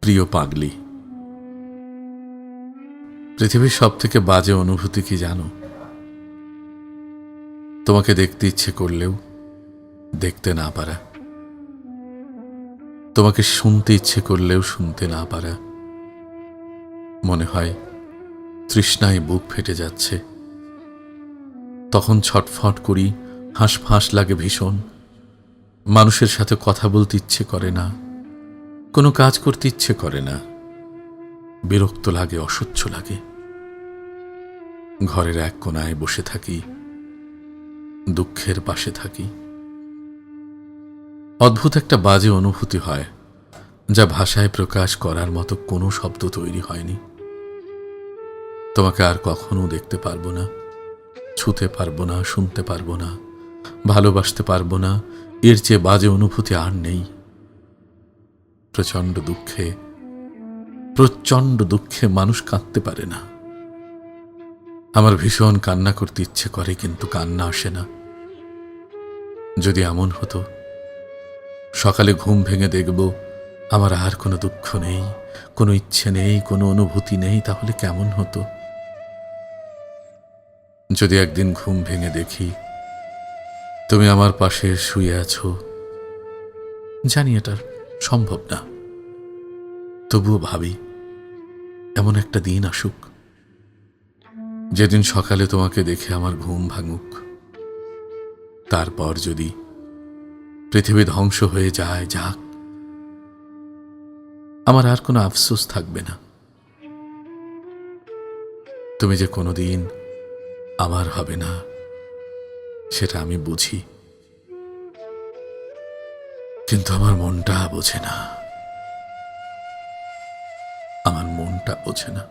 প্রিয় পাগলি, পৃথিবীর সব থেকে বাজে অনুভূতি কি জানো? তোমাকে দেখতে ইচ্ছে করলেও দেখতে না পারা, তোমাকে শুনতে ইচ্ছে করলেও শুনতে না পারা। মনে হয় তৃষ্ণায় বুক ফেটে যাচ্ছে, তখন ছটফট করি, হাঁসফাঁস লাগে ভীষণ। মানুষের সাথে কথা বলতে ইচ্ছে করে না, কোনো কাজ করতে ইচ্ছে করে না, বিরক্ত লাগে, অসহ্য লাগে। ঘরের এক কোণায় বসে থাকি, দুঃখের পাশে থাকি। অদ্ভুত একটা বাজে অনুভূতি হয়, যা ভাষায় প্রকাশ করার মতো কোনো শব্দ তৈরি হয়নি। তোমাকে আর কখনো দেখতে পারবো না, ছুঁতে পারবো না, শুনতে পারবো না, ভালোবাসতে পারবো না। এর চেয়ে বাজে অনুভূতি আর নেই। প্রচণ্ড দুঃখে মানুষ কাঁদতে পারে না। আমার ভীষণ কান্না করতে ইচ্ছে করে, কিন্তু কান্না আসে না। যদি এমন হতো সকালে ঘুম ভেঙে দেখব আমার আর কোনো দুঃখ নেই, কোনো ইচ্ছে নেই, কোনো অনুভূতি নেই, তাহলে কেমন হতো? যদি একদিন ঘুম ভেঙে দেখি তুমি আমার পাশে শুয়ে আছো, জানি এটা সম্ভব না, তবুও ভাবি এমন একটা দিন আসুক যেদিন সকালে তোমাকে দেখে আমার ঘুম ভাঙুক। তারপর যদি পৃথিবী ধ্বংস হয়ে যায়, যাক, আমার আর কোনো আফসোস থাকবে না। তুমি যে কোনোদিন আমার হবে না, সেটা আমি বুঝি, কিন্তু আমার মনটা বোঝে না, আমার মনটা বোঝে না।